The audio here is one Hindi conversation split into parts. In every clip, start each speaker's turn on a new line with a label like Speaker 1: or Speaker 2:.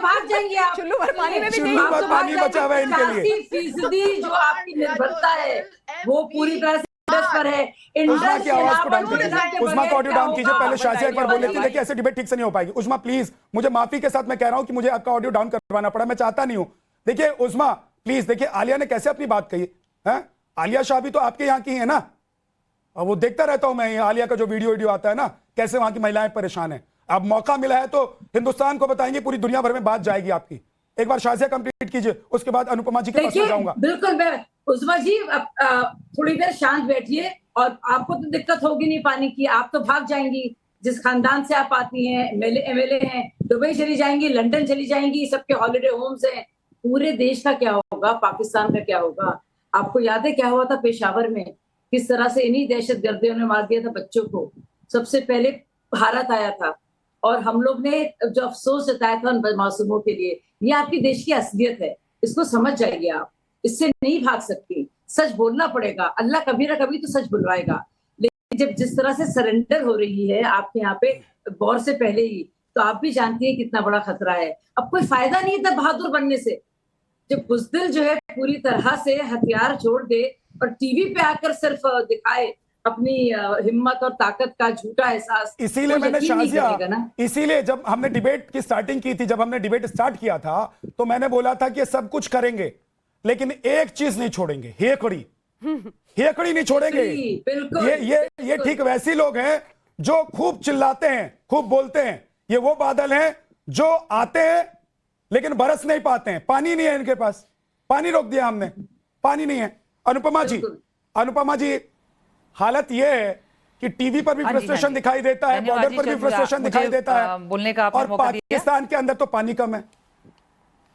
Speaker 1: भाग जाएंगे आप।
Speaker 2: चुल्लू भर पानी में भी नहीं,
Speaker 3: चुल्लू भर पानी बचा हुआ है इनके लिए।
Speaker 1: 80% जो आपकी निर्भरता है वो पूरी तरह से इंडस पर है।
Speaker 3: उस्मा की आवाज को डाउन
Speaker 1: इंडस
Speaker 3: कीजिए, उस्मा को ऑडियो डाउन कीजिए। पहले शाजिया एक बार बोल लेती है, देखिए ऐसे डिबेट ठीक से नहीं हो पाएगी। उस्मा प्लीज, मुझे माफी के साथ मैं कह रहा हूं कि मुझे आपका ऑडियो डाउन करवाना पड़ा, मैं चाहता नहीं हूं। देखिए उस्मा प्लीज, देखिए आलिया ने कैसे अपनी बात कही है। आलिया शाह भी तो आपके यहाँ की है ना, और वो देखता रहता हूं मैं, आलिया का जो वीडियो आता है ना, कैसे वहां की महिलाएं परेशाान है। अब मौका मिला है तो हिंदुस्तान को बताएंगे, पूरी दुनिया भर में बात जाएगी आपकी। एक बार शाजिया कंप्लीट कीजिए, उसके बाद अनुपमा जी के पास जाऊंगा।
Speaker 1: बिल्कुल, मैं उस्मा जी थोड़ी देर शांत बैठिए, और आपको तो दिक्कत होगी नहीं पानी की, आप तो भाग जाएंगी। जिस खानदान से आप आती हैं, एमएलए हैं, दुबई चली जाएंगी, लंदन चली जाएंगी, सबके हॉलिडे होम्स हैं। पूरे देश का क्या होगा, पाकिस्तान का क्या होगा? आपको याद है क्या हुआ था पेशावर में, किस तरह से इन्हीं दहशतगर्दियों ने मार दिया था बच्चों को। सबसे पहले भारत आया था, और हम लोग ने जो अफसोस जताया था उन मासूमों के लिए। ये आपकी देश की असलियत है, इसको समझ जाइए आप, इससे नहीं भाग सकती। सच बोलना पड़ेगा, अल्लाह कभी ना कभी तो सच बुलवाएगा। लेकिन जब जिस तरह से सरेंडर हो रही है आपके यहाँ पे वॉर से पहले ही, तो आप भी जानती हैं कितना बड़ा खतरा है। अब कोई फायदा नहीं था बहादुर बनने से। जब बुज़दिल जो है पूरी तरह से हथियार छोड़ दे और टीवी पे आकर सिर्फ दिखाए अपनी हिम्मत और ताकत का झूठा एहसास,
Speaker 3: इसीलिए मैंने शाजिया, इसीलिए जब हमने डिबेट की स्टार्टिंग की थी, जब हमने डिबेट स्टार्ट किया था, तो मैंने बोला था कि ये सब कुछ करेंगे लेकिन एक चीज नहीं छोड़ेंगे, हेकड़ी। हेकड़ी नहीं छोड़ेंगे। ये ठीक वैसे लोग हैं जो खूब चिल्लाते हैं, खूब बोलते हैं। ये वो बादल हैं जो आते हैं लेकिन बरस नहीं पाते हैं। पानी नहीं है इनके पास, पानी रोक दिया हमने, पानी नहीं है। अनुपमा जी, हालत यह है कि टीवी पर भी फ्रस्ट्रेशन दिखाई देता है, बॉर्डर पर भी फ्रस्ट्रेशन दिखाई देता है,
Speaker 2: बोलने का
Speaker 3: और पाकिस्तान के अंदर तो पानी कम है।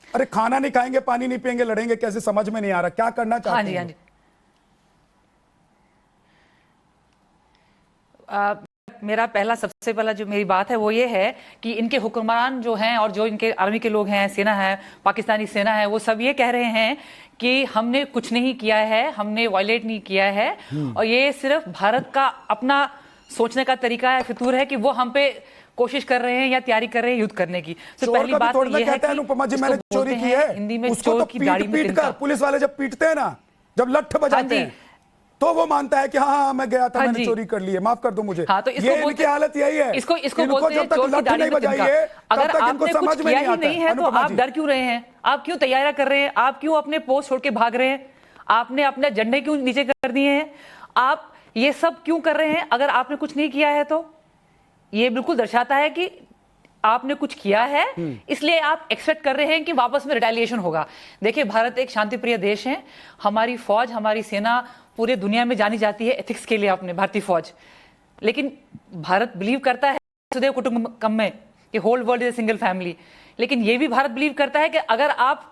Speaker 3: अरे खाना नहीं खाएंगे, पानी नहीं पिएंगे, लड़ेंगे कैसे, समझ में नहीं आ रहा क्या करना चाहते हैं।
Speaker 2: मेरा सबसे पहला जो मेरी बात है वो ये है कि इनके हुक्मरान जो हैं और जो इनके आर्मी के लोग हैं, सेना है, पाकिस्तानी सेना है, वो सब ये कह रहे हैं कि हमने कुछ नहीं किया है, हमने वायलेट नहीं किया है, और ये सिर्फ भारत का अपना सोचने का तरीका है, फितूर है कि वो हम पे कोशिश कर रहे हैं या तैयारी कर रहे हैं युद्ध करने की। तो पहली बात ये है कि
Speaker 3: अनुपमा जी, मैंने चोरी की है, हिंदी में चोर की दाढ़ी में तिनका। पुलिस वाले जब पीटते हैं ना, जब लठ बजाते हैं, तो वो मानता है कि हाँ मैं गया था, मैंने चोरी कर ली है, माफ कर दो मुझे।
Speaker 2: हाँ, तो
Speaker 3: ये इनकी हालत यही है।
Speaker 2: इसको बोलते हैं चोर की दाढ़ी में तिनका। अगर आपने कुछ किया ही नहीं है तो आप डर क्यों रहे हैं? आप क्यों तैयारियां कर रहे हैं? आप क्यों अपने पोस्ट छोड़ के भाग रहे हैं? आपने अपने झंडे क्यों नीचे कर दिए हैं? आप ये सब क्यों कर रहे हैं? अगर आपने कुछ नहीं किया है तो ये बिल्कुल दर्शाता है कि आपने कुछ किया है, इसलिए आप एक्सपेक्ट कर रहे हैं कि वापस में रिटेलिएशन होगा। देखिए, भारत एक शांतिप्रिय देश है। हमारी फौज, हमारी सेना पूरे दुनिया में जानी जाती है एथिक्स के लिए, अपने भारतीय फौज। लेकिन भारत बिलीव करता है वसुधैव कुटुंबकम में कि whole world is a single family. लेकिन ये भी भारत बिलीव करता है कि अगर आप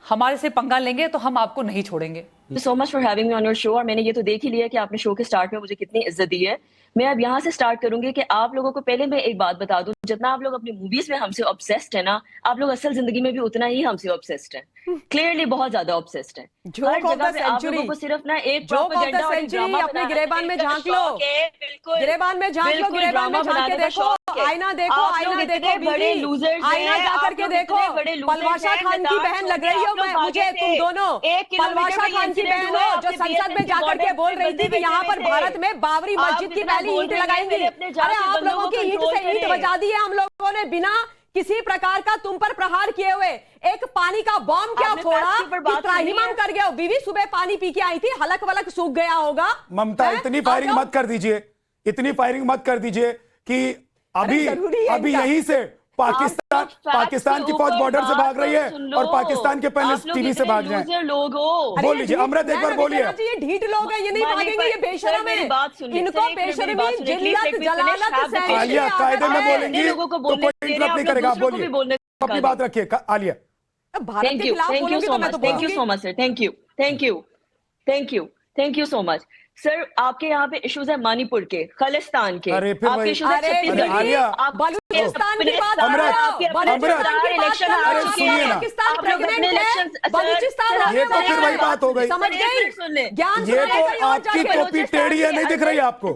Speaker 2: हमारे से पंगा लेंगे तो हम आपको नहीं छोड़ेंगे।
Speaker 4: So much for having me on your show. और मैंने ये तो देख ही लिया कि आपने शो के स्टार्ट में मुझे कितनी इज्जत दी है। मैं अब यहाँ से स्टार्ट करूंगी कि आप लोगों को पहले मैं एक बात बता दूं, जितना आप लोग अपनी मूवीज में हमसे ऑब्सेस्ड है ना, आप लोग असल जिंदगी में भी उतना ही हमसे ऑब्सेस्ड हैं। क्लियरली बहुत ज्यादा ऑब्सेस्ड हैं। हर जगह पे आप लोगों को सिर्फ ना एक प्रोपेगेंडा और ड्रामा
Speaker 2: अपने गिरेबान में झांक लो, गिरेबान में झांक लो, गिरेबान में झांक के देखो, आईना देखो, आईना देखो,
Speaker 4: बड़े लूजर्स,
Speaker 2: आईना जा करके देखो। पलवाशा खान की बहन लग रही हो मुझे, तुम दोनों। पलवाशा खान की बहन हो जो संसद में जाकर के बोल रही थी कि यहाँ पर भारत में बाबरी मस्जिद की पहली ईंट लगाएंगे। अरे आप लोगों की ईंट से ईंट बजा दी है हम लोगों ने, बिना किसी प्रकार का तुम पर प्रहार किए हुए। एक पानी का बॉम्ब क्या फोड़ा, त्राहिमाम कर गए हो। बीवी सुबह पानी पी के आई थी, हलक वलक सूख गया होगा।
Speaker 3: ममता, इतनी फायरिंग मत कर दीजिए, इतनी फायरिंग मत कर दीजिए कि अभी यहीं से पाकिस्तान की फौज बॉर्डर से भाग रही है और पाकिस्तान के पहले टीवी से भाग जाए। बोल लीजिए अमृत, एक बार बोलिए।
Speaker 2: ये ढीठ लोग हैं, ये नहीं भागेंगे, ये बेशरम है। इनको बेशरमी, जिल्लत, जलालत,
Speaker 3: आलिया कायदे में बोलेंगी तो कोई इंटरप्ट नहीं करेगा। आप बोलिए, अपनी बात रखिए आलिया।
Speaker 2: भारत के खिलाफ बोलोगे तो मैं तो
Speaker 4: thank you so much sir, thank you so much sir. आपके यहाँ पे इश्यूज है मणिपुर के, खालिस्तान के, आपके इश्यूज है छत्तीसगढ़,
Speaker 2: बलूचिस्तान की बात,
Speaker 3: ये तो फिर वही बात हो गई।
Speaker 2: समझ गई?
Speaker 3: ये तो आपकी टोपी टेढ़ी है, नहीं दिख रही आपको।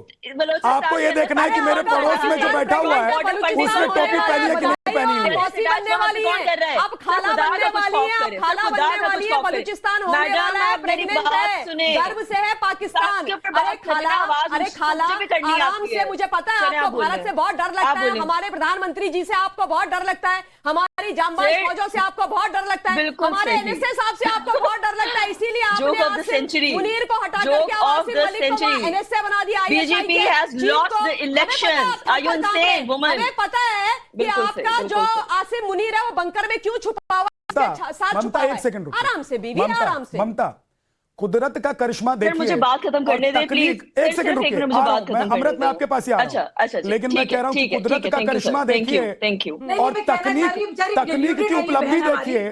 Speaker 3: आपको ये देखना है कि मेरे पड़ोस में जो बैठा हुआ है उसने टोपी पहनी है कि नहीं। पहनी हुई है।
Speaker 5: मौसी बनने वाली है, अब खाला बनने वाली है, अब खाला बनने वाली है, बलूचिस्तान होने वाला है, प्रेग्नेंट है, गर्भ से है पाकिस्तान। अरे खाला आराम से, मुझे पता है आपको भारत से बहुत डर लगता है, हमारे प्रधानमंत्री जी से आपको बहुत डर लगता है, हमारी जांबाज फौजों से आपको बहुत डर लगता है, हमारे एनएसए साहब से आपको बहुत डर लगता है, इसीलिए आपने आसिम मुनीर को हटा करके आसिम मलिक को एनएसए बना दिया।
Speaker 4: BJP has lost the election. Are you insane woman?
Speaker 5: हमें पता है कि आपका जो आसिम मुनीर है वो बंकर में क्यों छुपा हुआ है।
Speaker 3: ममता एक सेकंड रुको,
Speaker 5: आराम से बीवी, आराम से।
Speaker 3: ममता, कुदरत का करिश्मा देखिए।
Speaker 4: मुझे बात खत्म करने दे प्लीज।
Speaker 3: एक सेकंड रुकिए, अमृत मैं आपके पास ही आ रहा हूं, लेकिन मैं कह रहा हूं कुदरत का करिश्मा देखिए और तकनीक की उपलब्धि देखिए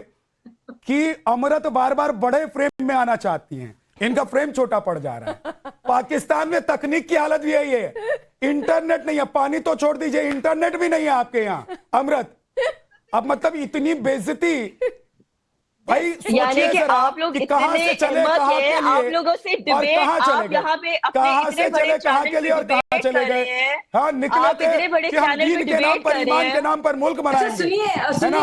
Speaker 3: कि अमृत बार बार बड़े फ्रेम में आना चाहती हैं, इनका फ्रेम छोटा पड़ जा रहा है। पाकिस्तान में तकनीक की हालत भी यही है, इंटरनेट नहीं है, पानी तो छोड़ दीजिए, इंटरनेट भी नहीं है आपके यहाँ अमृत। अब मतलब इतनी बेइज्जती भाई,
Speaker 4: यानी कि आप लोग
Speaker 3: कहां से चले, कहां के लिए,
Speaker 4: आप लोगों से डिबेट, आप यहाँ पे
Speaker 3: कहां से चले, कहां के लिए और कहां चले गए। हाँ, निकले थे कि हम दीन के नाम पर, ईमान के नाम पर मुल्क बनाएंगे, है ना,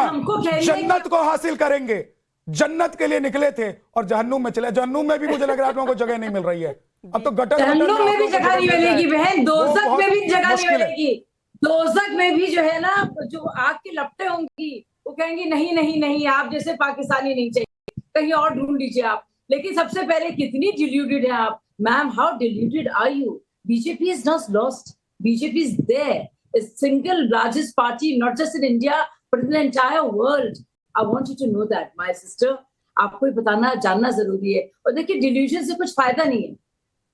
Speaker 3: जन्नत को हासिल करेंगे, जन्नत के लिए निकले थे और जहन्नुम में चले। जहन्नुम में भी मुझे लग रहा है आप लोगों को जगह नहीं मिल रही है, अब तो गटर
Speaker 1: जहन्नुम में भी जगह नहीं मिलेगी बहन, दोज़ख में भी जगह नहीं मिलेगी। दोज़ख में भी जो है ना, जो आग की लपटें होंगी वो कहेंगी नहीं नहीं नहीं, आप जैसे पाकिस्तानी नहीं चाहिए, कहीं और ढूंढ लीजिए आप। लेकिन सबसे पहले कितनी डिल्यूटेड है आप ma'am, how diluted are you? BJP is not lost, BJP is there, is single largest party not just in India but in the entire world. I want you to know that my sister, आपको बताना जानना जरूरी है। और देखिए डिल्यूजन से कुछ फायदा नहीं है,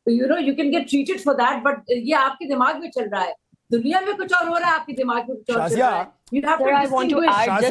Speaker 1: you know you can get treated for that, but ये आपके दिमाग में चल रहा है, दुनिया में कुछ और हो रहा है, आपके दिमाग में कुछ और चल रहा है। You have
Speaker 4: Sir, I want to add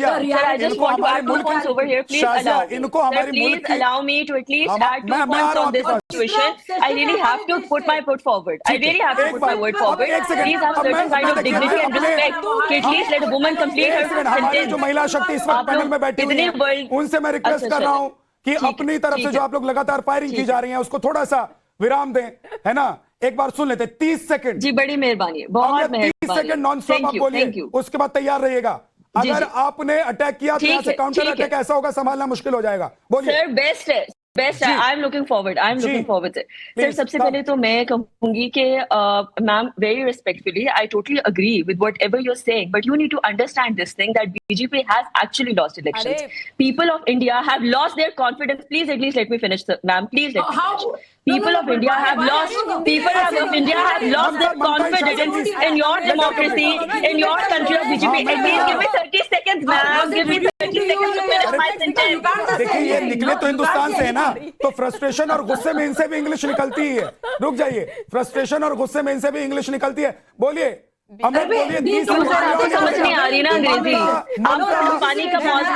Speaker 4: just want to add 2 points over here. Please allow me. Sir, please allow me to at least add 2 points on this situation. I really have to put my foot forward. I really have to put my word forward. Please have certain kind of dignity and respect. At least let a woman complete her sentence.
Speaker 3: जो महिला शक्ति इस वक्त पैनल में बैठी हुई है, उनसे मैं रिक्वेस्ट कर रहा हूँ कि अपनी तरफ से जो आप लोग लगातार फायरिंग की जा रही है उसको थोड़ा सा विराम दें, है ना। एक बार सुन लेते, 30 सेकंड
Speaker 4: जी, बड़ी मेहरबानी, बहुत मेहरबानी।
Speaker 3: 30 सेकंड नॉन स्टॉप आप बोलिए, उसके बाद तैयार रहिएगा। अगर आपने अटैक किया तो यहाँ से काउंटर अटैक ऐसा होगा, संभालना मुश्किल हो जाएगा। बोलिए
Speaker 4: सर। बेस्ट है, बेस्ट है। I am looking forward, I am looking forward sir. सबसे पहले तो मैं कहूंगी कि ma'am, very respectfully, I totally agree with whatever you are saying, but you need to understand this thing that BJP has actually lost elections. People of India have lost their confidence. Please at least let me finish ma'am, please let me finish. People of India have lost. People of India have lost their confidence in your democracy, in your country of BJP. At least give me 30 seconds, ma'am. Give me 30 seconds to finish my sentence.
Speaker 3: देखिए, ये निकले तो हिंदुस्तान से है ना, तो फ्रस्ट्रेशन और गुस्से में इनसे भी इंग्लिश निकलती ही है। रुक जाइए, फ्रस्ट्रेशन और गुस्से में इनसे भी इंग्लिश निकलती है। बोलिए अमृत, बोलिए। 30
Speaker 4: सेकंड समझ नहीं आ रही ना अंग्रेजी, आप पानी का मौसम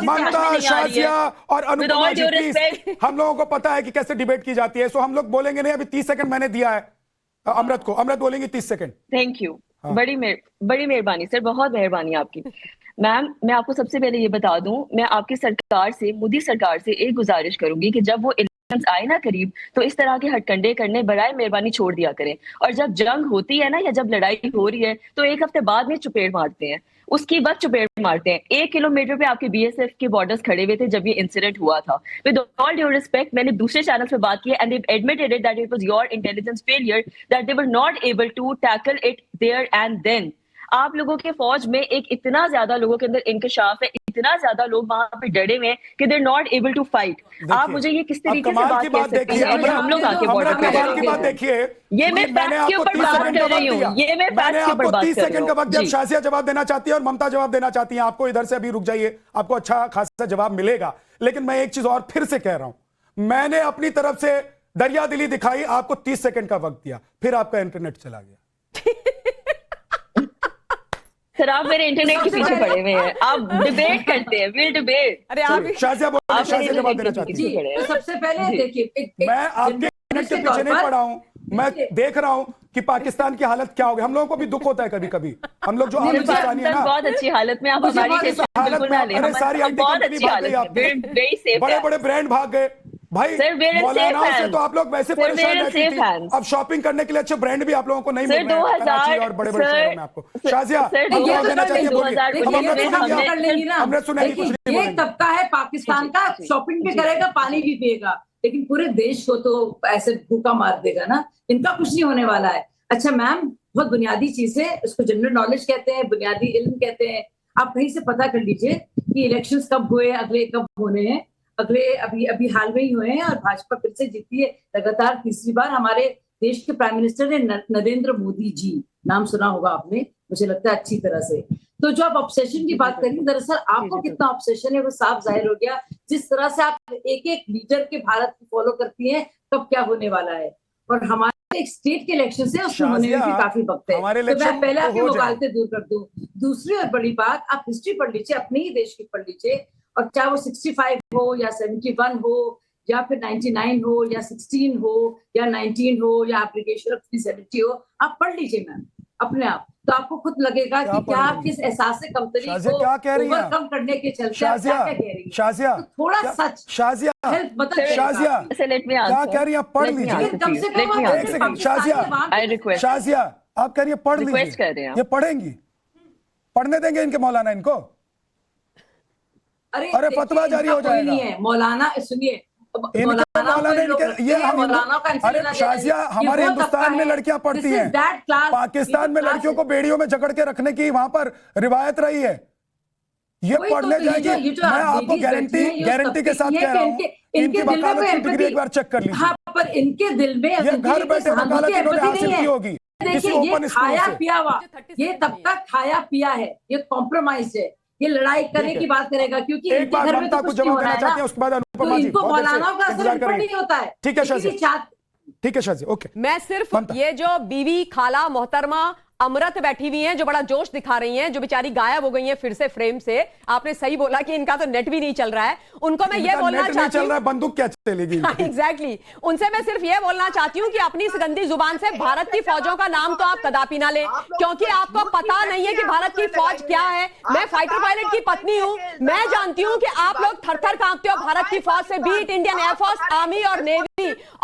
Speaker 3: ममता, शाजिया और अनुपमा जी, प्लीज, हम लोगों को पता है कि कैसे डिबेट की जाती है, सो हम लोग बोलेंगे नहीं। अभी 30 सेकंड मैंने दिया है अमृत को, अमृत बोलेंगे 30 सेकंड।
Speaker 4: थैंक यू, बड़ी मेहरबानी सर, बहुत मेहरबानी आपकी। मैम, मैं आपको सबसे पहले ये बता दूं, मैं आपकी सरकार से, मोदी सरकार से एक गुजारिश करूंगी कि जब वो इलेक्शंस आए ना करीब, तो इस तरह के हटकंडे करने बराए मेहरबानी छोड़ दिया करें। और जब जंग होती है ना, या जब लड़ाई हो रही है, तो एक हफ्ते बाद में चुपेड़ मारते हैं, उसकी वक्त चुपेड़ मारते हैं। 1 किलोमीटर पे आपके बीएसएफ के बॉर्डर्स खड़े हुए थे जब ये इंसिडेंट हुआ था। विद ऑल ड्यू रिस्पेक्ट, मैंने दूसरे चैनल पे बात की and they admitted it that it was your intelligence failure that they were not able to tackle it there and then. आप लोगों के फौज में एक इतना ज्यादा लोगों के अंदर इंकशाफ है, इतना ज्यादा लोग वहां पे डरे हुए हैं कि they are not able to fight. आप मुझे ये किस तरीके से बात कह सकते हैं? हम लोग आके बॉर्डर पे
Speaker 3: देखिए,
Speaker 4: ये मैं फैक्ट्स के ऊपर बात कर रही हूँ, ये मैं फैक्ट्स के ऊपर बात कर रही हूँ।
Speaker 3: 30 सेकंड का वक्त, जब शाजिया जवाब देना चाहती है और ममता जवाब देना चाहती है, आपको इधर से अभी रुक जाइए, आपको अच्छा खासा जवाब मिलेगा। लेकिन मैं एक चीज और फिर से कह रहा हूं, मैंने अपनी तरफ से दरिया दिली दिखाई, आपको 30 सेकंड का वक्त दिया, फिर आपका इंटरनेट चला गया।
Speaker 4: सर, आप मेरे इंटरनेट के पीछे पड़े हुए हैं, आप डिबेट करते हैं, विल डिबेट।
Speaker 5: अरे आप
Speaker 3: शाजिया बोलिए, शाजिया जवाब देना चाहती है।
Speaker 1: तो सबसे पहले देखिए,
Speaker 3: मैं आपके इंटरनेट के पीछे नहीं पड़ा हूं, मैं देख रहा हूं कि पाकिस्तान की हालत क्या हो गई। हम लोगों को भी दुख होता है कभी कभी, हम लोग जो आम पाकिस्तानी है ना,
Speaker 4: बहुत अच्छी हालत में, आप हमारी
Speaker 3: हालत में, सारी आईटी कंपनी भाग गई, बड़े बड़े ब्रांड भाग गए, भाई मौलानाओं से तो आप लोग वैसे परेशान रहती थी, अब शॉपिंग करने के लिए अच्छे ब्रांड भी आप लोगों को नहीं मिल रहे हैं कराची और बड़े बड़े शहरों में आपको। शाजिया देना चाहिए, हमने सुना
Speaker 1: ये तबका है पाकिस्तान का, शॉपिंग भी करेगा पानी भी पिएगा, लेकिन पूरे देश को तो ऐसे भूखा मार देगा ना, इनका कुछ नहीं होने वाला है। अच्छा मैम, बहुत बुनियादी चीज है, उसको जनरल नॉलेज कहते हैं, बुनियादी इल्म कहते हैं। आप कहीं से पता कर लीजिए कि इलेक्शंस कब हुए, अगले कब होने हैं। अगले अभी हाल में ही हुए हैं और भाजपा फिर से जीती है लगातार तीसरी बार। हमारे देश के प्राइम मिनिस्टर है नरेंद्र मोदी जी, नाम सुना होगा आपने, मुझे लगता है अच्छी तरह से। तो जो आप ऑब्सेशन की बात करेंगे, दरअसल आपको कितना ऑब्सेशन है वो साफ जाहिर हो गया, जिस तरह से आप एक एक लीडर के भारत को फॉलो करती हैं कब क्या होने वाला है। और हमारे एक स्टेट के इलेक्शन है, उसमें होने में भी काफी वक्त है, तो मैं पहले आपकी मुगालते दूर कर दूं। दूसरी और बड़ी बात, आप हिस्ट्री पढ़ लीजिए, अपने ही देश की पढ़ लीजिए, और चाहे वो 65 हो या 71 हो या फिर 99 हो या 16 हो या 19 हो या एप्लीकेशन ऑफ 370 हो, आप पढ़ लीजिए मैम अपने आप, तो आपको खुद लगेगा कि क्या आप किस एहसास से कमतरी को ओवरकम करने के चलते क्या कह रही है।
Speaker 3: शाजिया
Speaker 1: तो थोड़ा सच
Speaker 3: शाजिया शाजिया क्या कह रही है, पढ़ लीजिए
Speaker 1: कम से कम।
Speaker 3: एक सेकंड शाजिया आप कह रही है पढ़ लीजिए, ये पढ़ेंगी, पढ़ने देंगे इनके मौलाना इनको? अरे फतवा जारी हो जाएगा।
Speaker 1: मौलाना सुनिए,
Speaker 3: अरे शाजिया, हमारे हिंदुस्तान में लड़कियां पढ़ती हैं, पाकिस्तान में लड़कियों को बेड़ियों में जकड़ के रखने की वहां पर रिवायत रही है, ये पढ़ने जाएगी। मैं आपको गारंटी के साथ कह रहा हूँ, इनकी वकालत की डिग्री एक बार चेक कर लीजिए।
Speaker 1: पर इनके दिल में
Speaker 3: ये घर बैठे वकालत इन्होंने हासिल की होगी किसी ओपन स्कूल
Speaker 1: खाया
Speaker 3: से।
Speaker 1: पिया हुआ, ये तबका खाया पिया है, ये कॉम्प्रोमाइज है, ये लड़ाई करने की बात करेगा, क्योंकि
Speaker 3: एक बार ममता को जवाब देना चाहते हैं, उसके बाद अनुपमा जी
Speaker 1: इनको मौलानाओं का असर नहीं होता है।
Speaker 3: ठीक है शाजिया, ठीक है शाजिया, ओके।
Speaker 5: मैं सिर्फ ये जो बीवी खाला मोहतरमा अमृत बैठी हुई हैं, जो बड़ा जोश दिखा रही हैं, जो बेचारी गायब हो गई हैं फिर से फ्रेम से, आपने सही बोला कि इनका तो नेट भी नहीं चल रहा है, उनको मैं ये बोलना चाहती हूँ,
Speaker 3: बंदूक क्या चलेगी?
Speaker 5: एग्जैक्टली, उनसे मैं सिर्फ ये बोलना चाहती हूँ कि अपनी इस गंदी जुबान से भारत की फौजों का नाम तो आप कदापि ना ले, क्योंकि आपको पता नहीं है कि भारत की फौज क्या है। मैं फाइटर पायलट की पत्नी हूँ, मैं जानती हूँ कि आप लोग थर थर कांपते हो भारत की फौज से, बीट इंडियन एयरफोर्स, आर्मी और नेवी।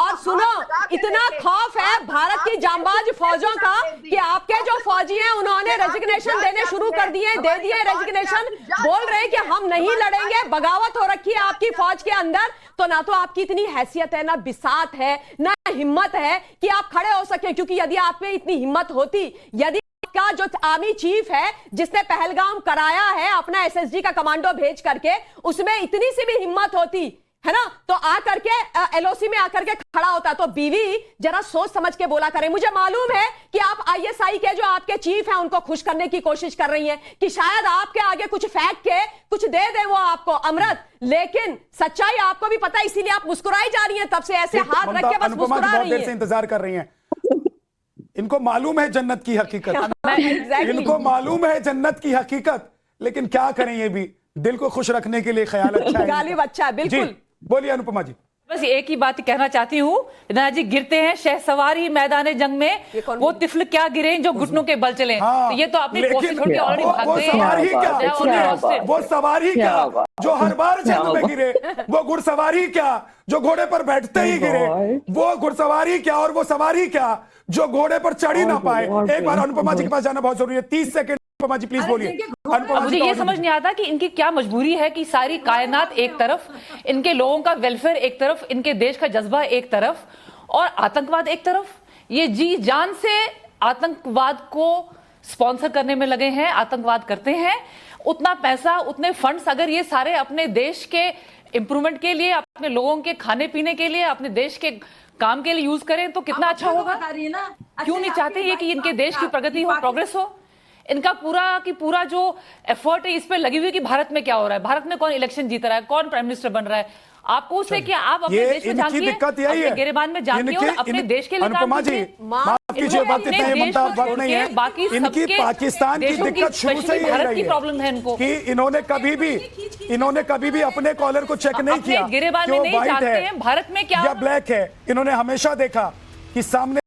Speaker 5: और सुनो, इतना खौफ है भारत की जांबाज फौजों का कि आपके जो फौजी हैं उन्होंने रेजिग्नेशन देने शुरू कर दिए, दे दिए रेजिग्नेशन, बोल रहे हैं कि हम नहीं लड़ेंगे, बगावत हो रखी है आपकी फौज के अंदर। तो ना तो आपकी इतनी हैसियत है, ना बिसात है, ना हिम्मत है कि आप खड़े हो सके, क्योंकि यदि आप में इतनी हिम्मत होती, यदि का जो आर्मी चीफ है जिसने पहलगाम कराया है अपना एसएसजी का कमांडो भेज करके, उसमें इतनी सी भी हिम्मत होती है ना, तो आकर के एलओसी में आकर के खड़ा होता। तो बीवी जरा सोच समझ के बोला करें। मुझे मालूम है कि आप आईएसआई के जो आपके चीफ हैं उनको खुश करने की कोशिश कर रही हैं कि शायद आपके आगे कुछ फेंक के कुछ दे दे वो आपको अमृत, लेकिन सच्चाई आपको भी पता है, इसीलिए आप मुस्कुराई जा रही हैं, तब से ऐसे हाथ रख के बस मुस्कुरा रही हैं।
Speaker 3: इंतजार कर रही हैं, इनको मालूम है जन्नत की हकीकत, इनको मालूम है जन्नत की हकीकत, लेकिन क्या करें, ये भी दिल को खुश रखने के लिए ख्याल अच्छा है,
Speaker 5: गालिब अच्छा है, बिल्कुल।
Speaker 3: बोलिए अनुपमा जी।
Speaker 2: बस एक ही बात कहना चाहती हूँ, जी गिरते हैं शहसवारी मैदान जंग में, वो तिफल क्या गिरे जो घुटनों के बल चले।
Speaker 3: हाँ,
Speaker 2: तो ये तो अपनी कोशिश छोड़ के ऑलरेडी भाग गए
Speaker 3: हैं। वो सवारी क्या जो हर बार जंग में गिरे, वो घुड़सवारी क्या जो घोड़े पर बैठते ही गिरे, वो घुड़सवारी क्या और वो सवारी क्या जो घोड़े पर चढ़ ही ना पाए। एक बार अनुपमा जी के पास जाना बहुत जरूरी है, 30 सेकंड अनुपमा जी प्लीज बोलिए।
Speaker 2: मुझे ये समझ नहीं आता कि इनकी क्या मजबूरी है कि सारी कायनात एक तरफ, इनके लोगों का वेलफेयर एक तरफ, इनके देश का जज्बा एक तरफ और आतंकवाद एक तरफ। ये जी जान से आतंकवाद को स्पॉन्सर करने में लगे हैं, आतंकवाद करते हैं। उतना पैसा, उतने फंड्स अगर ये सारे अपने देश के इंप्रूवमेंट के लिए, अपने लोगों के खाने पीने के लिए, अपने देश के काम के लिए यूज करें तो कितना अच्छा होगा। क्यों नहीं चाहते ये कि इनके देश की प्रगति हो, प्रोग्रेस हो। इनका पूरा जो एफर्ट है इस पे लगी हुई कि भारत में क्या हो रहा है, भारत में कौन इलेक्शन जीत रहा है, कौन प्राइम मिनिस्टर बन रहा है। आपको उससे क्या, आप अपने देश में झांकिए, अपने गिरेबान में झांकिए और अपने देश के लिए
Speaker 3: अनुपमा जी माफ कीजिए, वक्त नहीं है,
Speaker 2: बाकी
Speaker 3: इनकी पाकिस्तान की दिक्कत शुरू से ही
Speaker 2: भारत की प्रॉब्लम है इनको
Speaker 3: कि इन्होंने कभी भी अपने कॉलर को चेक नहीं किया
Speaker 2: गिरेबान में नहीं जानते हैं भारत में क्या
Speaker 3: ब्लैक है। इन्होंने हमेशा देखा कि सामने